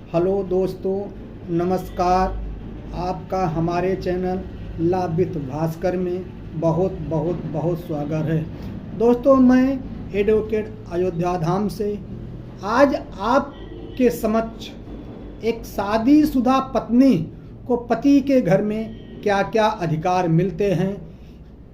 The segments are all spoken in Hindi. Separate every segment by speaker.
Speaker 1: हेलो दोस्तों, नमस्कार। आपका हमारे चैनल लाभ विथ भास्कर में बहुत बहुत बहुत स्वागत है। दोस्तों, मैं एडवोकेट अयोध्या धाम से आज आपके समक्ष एक शादीशुदा पत्नी को पति के घर में क्या क्या अधिकार मिलते हैं,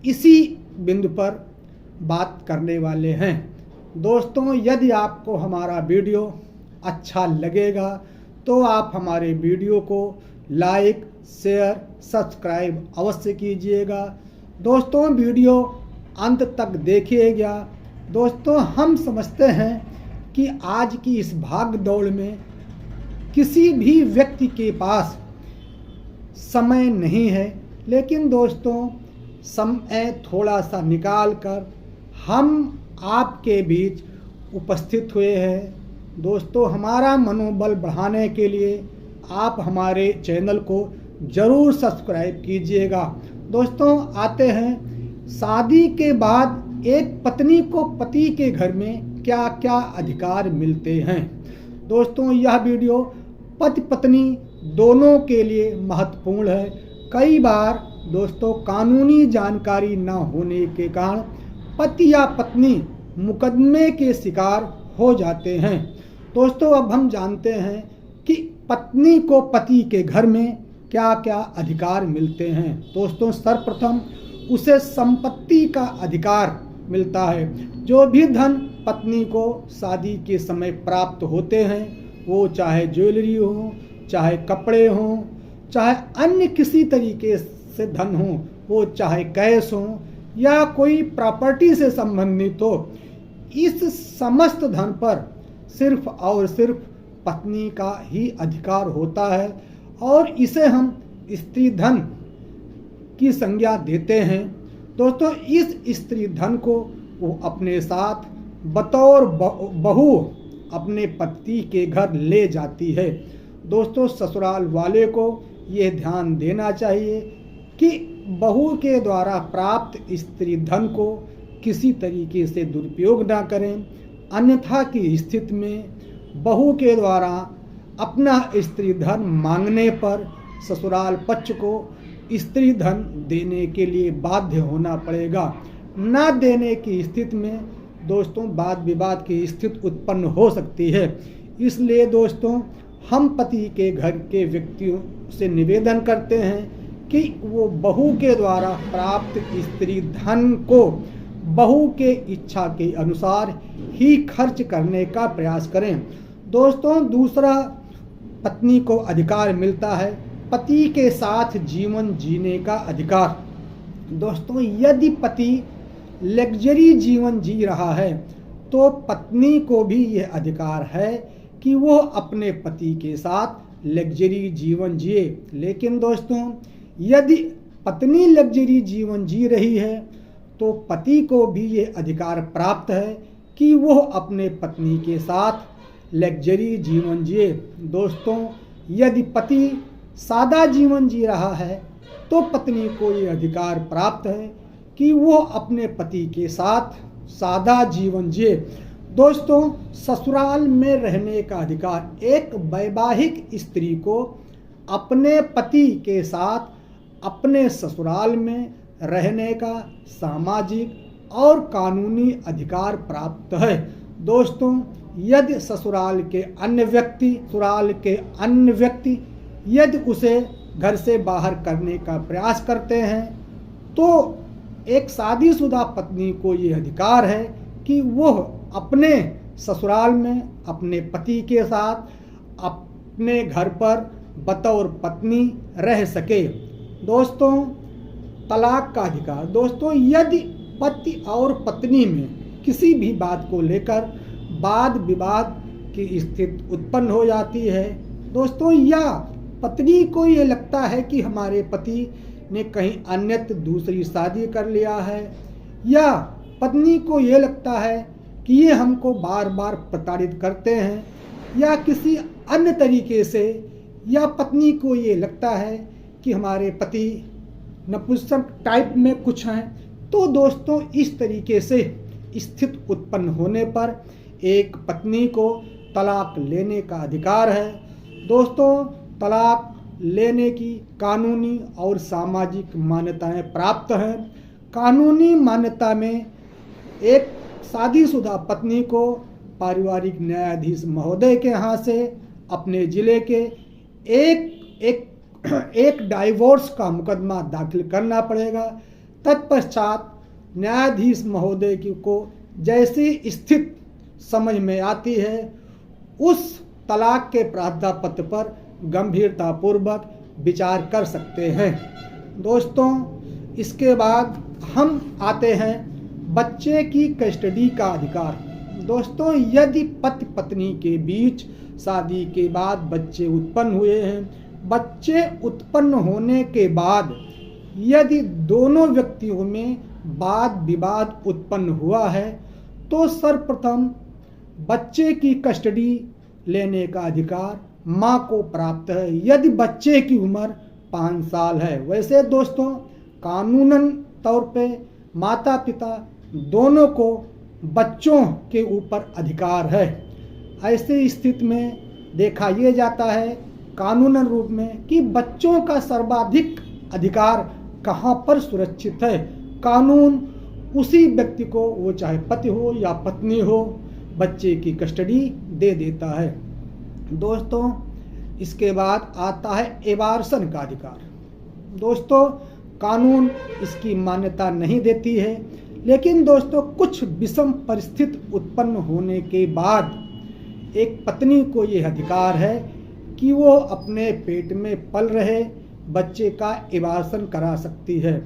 Speaker 1: इसी बिंदु पर बात करने वाले हैं। दोस्तों, यदि आपको हमारा वीडियो अच्छा लगेगा तो आप हमारे वीडियो को लाइक, शेयर, सब्सक्राइब अवश्य कीजिएगा। दोस्तों, वीडियो अंत तक देखिएगा। दोस्तों, हम समझते हैं कि आज की इस भाग दौड़ में किसी भी व्यक्ति के पास समय नहीं है, लेकिन दोस्तों समय थोड़ा सा निकाल कर हम आपके बीच उपस्थित हुए हैं। दोस्तों, हमारा मनोबल बढ़ाने के लिए आप हमारे चैनल को ज़रूर सब्सक्राइब कीजिएगा। दोस्तों, आते हैं शादी के बाद एक पत्नी को पति के घर में क्या क्या अधिकार मिलते हैं। दोस्तों, यह वीडियो पति पत्नी दोनों के लिए महत्वपूर्ण है। कई बार दोस्तों कानूनी जानकारी न होने के कारण पति या पत्नी मुकदमे के शिकार हो जाते हैं। दोस्तों, अब हम जानते हैं कि पत्नी को पति के घर में क्या क्या अधिकार मिलते हैं। दोस्तों, सर्वप्रथम उसे संपत्ति का अधिकार मिलता है। जो भी धन पत्नी को शादी के समय प्राप्त होते हैं, वो चाहे ज्वेलरी हो, चाहे कपड़े हों, चाहे अन्य किसी तरीके से धन हो, वो चाहे कैश हो या कोई प्रॉपर्टी से संबंधित हो, इस समस्त धन पर सिर्फ और सिर्फ पत्नी का ही अधिकार होता है और इसे हम स्त्री धन की संज्ञा देते हैं। दोस्तों, इस स्त्री धन को वो अपने साथ बतौर बहू अपने पति के घर ले जाती है। दोस्तों, ससुराल वाले को ये ध्यान देना चाहिए कि बहू के द्वारा प्राप्त स्त्री धन को किसी तरीके से दुरुपयोग ना करें, अन्यथा की स्थिति में बहू के द्वारा अपना स्त्री धन मांगने पर ससुराल पक्ष को स्त्री धन देने के लिए बाध्य होना पड़ेगा। ना देने की स्थिति में दोस्तों वाद विवाद की स्थिति उत्पन्न हो सकती है। इसलिए दोस्तों, हम पति के घर के व्यक्तियों से निवेदन करते हैं कि वो बहू के द्वारा प्राप्त स्त्री धन को बहू के इच्छा के अनुसार ही खर्च करने का प्रयास करें। दोस्तों, दूसरा पत्नी को अधिकार मिलता है पति के साथ जीवन जीने का अधिकार। दोस्तों, यदि पति लग्जरी जीवन जी रहा है तो पत्नी को भी यह अधिकार है कि वो अपने पति के साथ लग्जरी जीवन जिए। लेकिन दोस्तों, यदि पत्नी लग्जरी जीवन जी रही है तो पति को भी ये अधिकार प्राप्त है कि वो अपने पत्नी के साथ लग्जरी जीवन जिए। दोस्तों, यदि पति सादा जीवन जी रहा है तो पत्नी को ये अधिकार प्राप्त है कि वो अपने पति के साथ सादा जीवन जिए। दोस्तों, ससुराल में रहने का अधिकार एक वैवाहिक स्त्री को अपने पति के साथ अपने ससुराल में रहने का सामाजिक और कानूनी अधिकार प्राप्त है। दोस्तों, यदि ससुराल के अन्य व्यक्ति यदि उसे घर से बाहर करने का प्रयास करते हैं तो एक शादीशुदा पत्नी को ये अधिकार है कि वह अपने ससुराल में अपने पति के साथ अपने घर पर बतौर पत्नी रह सके। दोस्तों, तलाक का अधिकार। दोस्तों, यदि पति और पत्नी में किसी भी बात को लेकर वाद विवाद की स्थिति उत्पन्न हो जाती है, दोस्तों, या पत्नी को ये लगता है कि हमारे पति ने कहीं अन्यत्र दूसरी शादी कर लिया है, या पत्नी को ये लगता है कि ये हमको बार बार प्रताड़ित करते हैं, या किसी अन्य तरीके से, या पत्नी को ये लगता है कि हमारे पति नपुंसक टाइप में कुछ हैं, तो दोस्तों इस तरीके से स्थिति उत्पन्न होने पर एक पत्नी को तलाक लेने का अधिकार है। दोस्तों, तलाक लेने की कानूनी और सामाजिक मान्यताएं प्राप्त हैं। कानूनी मान्यता में एक शादीशुदा पत्नी को पारिवारिक न्यायाधीश महोदय के यहाँ से अपने जिले के एक डाइवोर्स का मुकदमा दाखिल करना पड़ेगा। तत्पश्चात न्यायाधीश महोदय को जैसी स्थिति समझ में आती है उस तलाक के प्रार्थना पर गंभीरतापूर्वक विचार कर सकते हैं। दोस्तों, इसके बाद हम आते हैं बच्चे की कस्टडी का अधिकार। दोस्तों, यदि पति पत्नी के बीच शादी के बाद बच्चे उत्पन्न हुए हैं, बच्चे उत्पन्न होने के बाद यदि दोनों व्यक्तियों में वाद विवाद उत्पन्न हुआ है तो सर्वप्रथम बच्चे की कस्टडी लेने का अधिकार माँ को प्राप्त है यदि बच्चे की उम्र 5 साल है। वैसे दोस्तों, कानूनन तौर पे माता पिता दोनों को बच्चों के ऊपर अधिकार है। ऐसी स्थिति में देखा यह जाता है कानूनन रूप में कि बच्चों का सर्वाधिक अधिकार कहाँ पर सुरक्षित है। कानून उसी व्यक्ति को, वो चाहे पति हो या पत्नी हो, बच्चे की कस्टडी दे देता है। दोस्तों, इसके बाद आता है एबार्शन का अधिकार। दोस्तों, कानून इसकी मान्यता नहीं देती है, लेकिन दोस्तों कुछ विषम परिस्थिति उत्पन्न होने के बाद एक पत्नी को यह अधिकार है कि वो अपने पेट में पल रहे बच्चे का एबार्शन करा सकती है।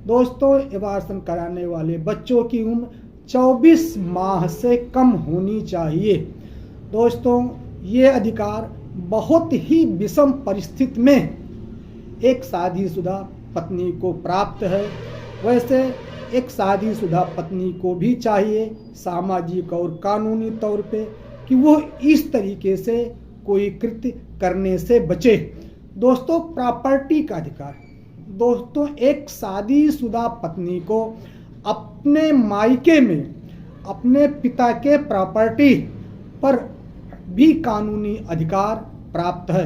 Speaker 1: दोस्तों, एबार्शन कराने वाले बच्चों की उम्र 24 माह से कम होनी चाहिए। दोस्तों, ये अधिकार बहुत ही विषम परिस्थिति में एक शादीशुदा पत्नी को प्राप्त है। वैसे एक शादीशुदा पत्नी को भी चाहिए सामाजिक और कानूनी तौर पे कि वो इस तरीके से कोई कृत्य करने से बचे। दोस्तों, प्रॉपर्टी का अधिकार। दोस्तों, एक शादीशुदा पत्नी को अपने मायके में अपने पिता के प्रॉपर्टी पर भी कानूनी अधिकार प्राप्त है।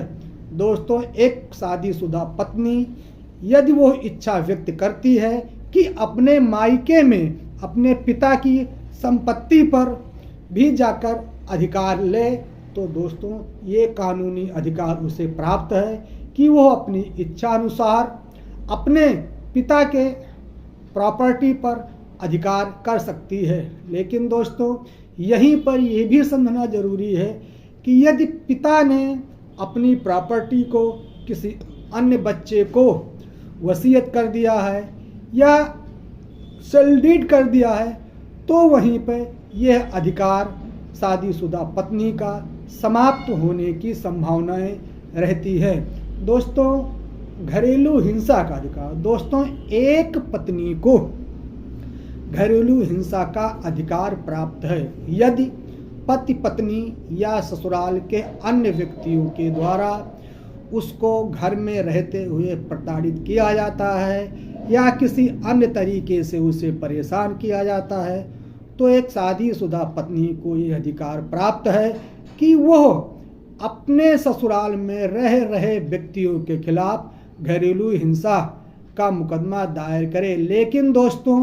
Speaker 1: दोस्तों, एक शादीशुदा पत्नी यदि वो इच्छा व्यक्त करती है कि अपने मायके में अपने पिता की संपत्ति पर भी जाकर अधिकार ले, तो दोस्तों ये कानूनी अधिकार उसे प्राप्त है कि वो अपनी इच्छा अनुसार अपने पिता के प्रॉपर्टी पर अधिकार कर सकती है। लेकिन दोस्तों, यहीं पर यह भी समझना जरूरी है कि यदि पिता ने अपनी प्रॉपर्टी को किसी अन्य बच्चे को वसीयत कर दिया है या सेल डीड कर दिया है, तो वहीं पर यह अधिकार शादीशुदा पत्नी का समाप्त होने की संभावनाएं रहती है। दोस्तों, घरेलू हिंसा का अधिकार। दोस्तों, एक पत्नी को घरेलू हिंसा का अधिकार प्राप्त है यदि पति पत्नी या ससुराल के अन्य व्यक्तियों के द्वारा उसको घर में रहते हुए प्रताड़ित किया जाता है या किसी अन्य तरीके से उसे परेशान किया जाता है, तो एक शादीशुदा पत्नी को ये अधिकार प्राप्त है कि वह अपने ससुराल में रह रहे व्यक्तियों के खिलाफ घरेलू हिंसा का मुकदमा दायर करे। लेकिन दोस्तों,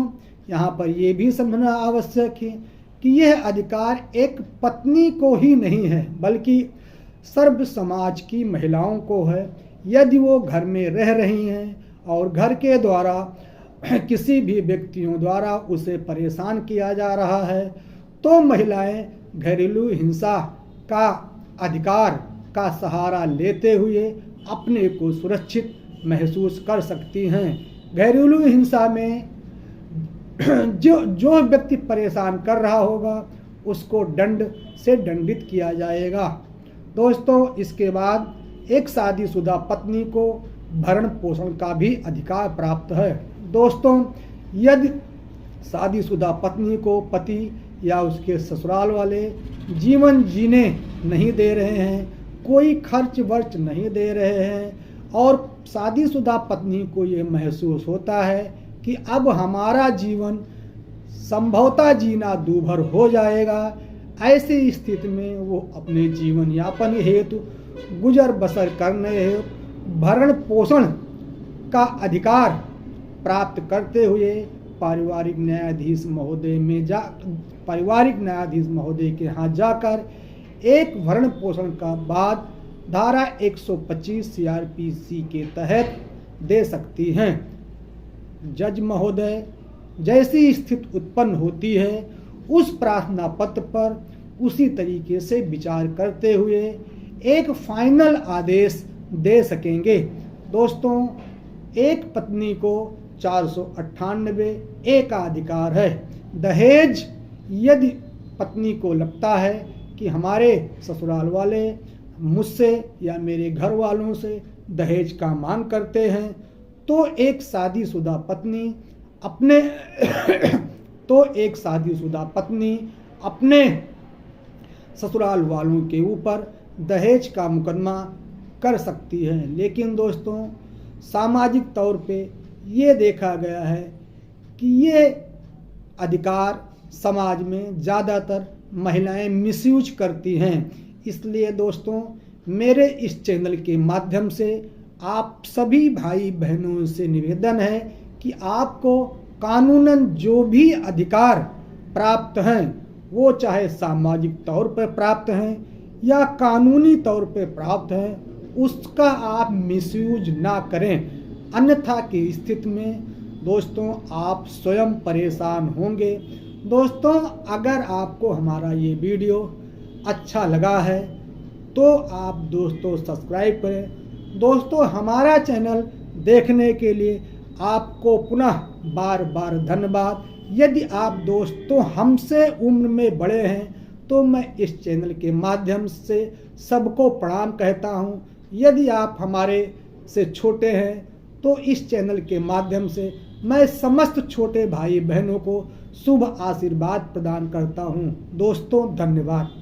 Speaker 1: यहाँ पर यह भी समझना आवश्यक है कि यह अधिकार एक पत्नी को ही नहीं है बल्कि सर्व समाज की महिलाओं को है। यदि वो घर में रह रही हैं और घर के द्वारा किसी भी व्यक्तियों द्वारा उसे परेशान किया जा रहा है, तो महिलाएं घरेलू हिंसा का अधिकार का सहारा लेते हुए अपने को सुरक्षित महसूस कर सकती हैं। घरेलू हिंसा में जो व्यक्ति परेशान कर रहा होगा उसको दंड से दंडित किया जाएगा। दोस्तों, इसके बाद एक शादीशुदा पत्नी को भरण पोषण का भी अधिकार प्राप्त है। दोस्तों, यदि शादीशुदा पत्नी को पति या उसके ससुराल वाले जीवन जीने नहीं दे रहे हैं, कोई खर्च वर्च नहीं दे रहे हैं और शादीशुदा पत्नी को ये महसूस होता है कि अब हमारा जीवन संभवतः जीना दूभर हो जाएगा, ऐसी स्थिति में वो अपने जीवन यापन हेतु गुजर बसर करने हेतु भरण पोषण का अधिकार प्राप्त करते हुए पारिवारिक न्यायाधीश महोदय के यहाँ जाकर एक भरण पोषण का बाद धारा 125 CRPC के तहत दे सकती हैं। जज महोदय जैसी स्थिति उत्पन्न होती है उस प्रार्थना पत्र पर उसी तरीके से विचार करते हुए एक फाइनल आदेश दे सकेंगे। दोस्तों, एक पत्नी को 498A का अधिकार है। दहेज यदि पत्नी को लगता है कि हमारे ससुराल वाले मुझसे या मेरे घर वालों से दहेज का मांग करते हैं तो एक शादीशुदा पत्नी अपने ससुराल वालों के ऊपर दहेज का मुकदमा कर सकती है। लेकिन दोस्तों, सामाजिक तौर पे ये देखा गया है कि ये अधिकार समाज में ज़्यादातर महिलाएं मिसयूज करती हैं। इसलिए दोस्तों, मेरे इस चैनल के माध्यम से आप सभी भाई बहनों से निवेदन है कि आपको कानूनन जो भी अधिकार प्राप्त हैं वो चाहे सामाजिक तौर पर प्राप्त हैं या कानूनी तौर पर प्राप्त हैं, उसका आप मिसयूज ना करें। अन्यथा की स्थिति में दोस्तों आप स्वयं परेशान होंगे। दोस्तों, अगर आपको हमारा ये वीडियो अच्छा लगा है तो आप दोस्तों सब्सक्राइब करें। दोस्तों, हमारा चैनल देखने के लिए आपको पुनः बार बार धन्यवाद। यदि आप दोस्तों हमसे उम्र में बड़े हैं तो मैं इस चैनल के माध्यम से सबको प्रणाम कहता हूं। यदि आप हमारे से छोटे हैं तो इस चैनल के माध्यम से मैं समस्त छोटे भाई बहनों को शुभ आशीर्वाद प्रदान करता हूं। दोस्तों, धन्यवाद।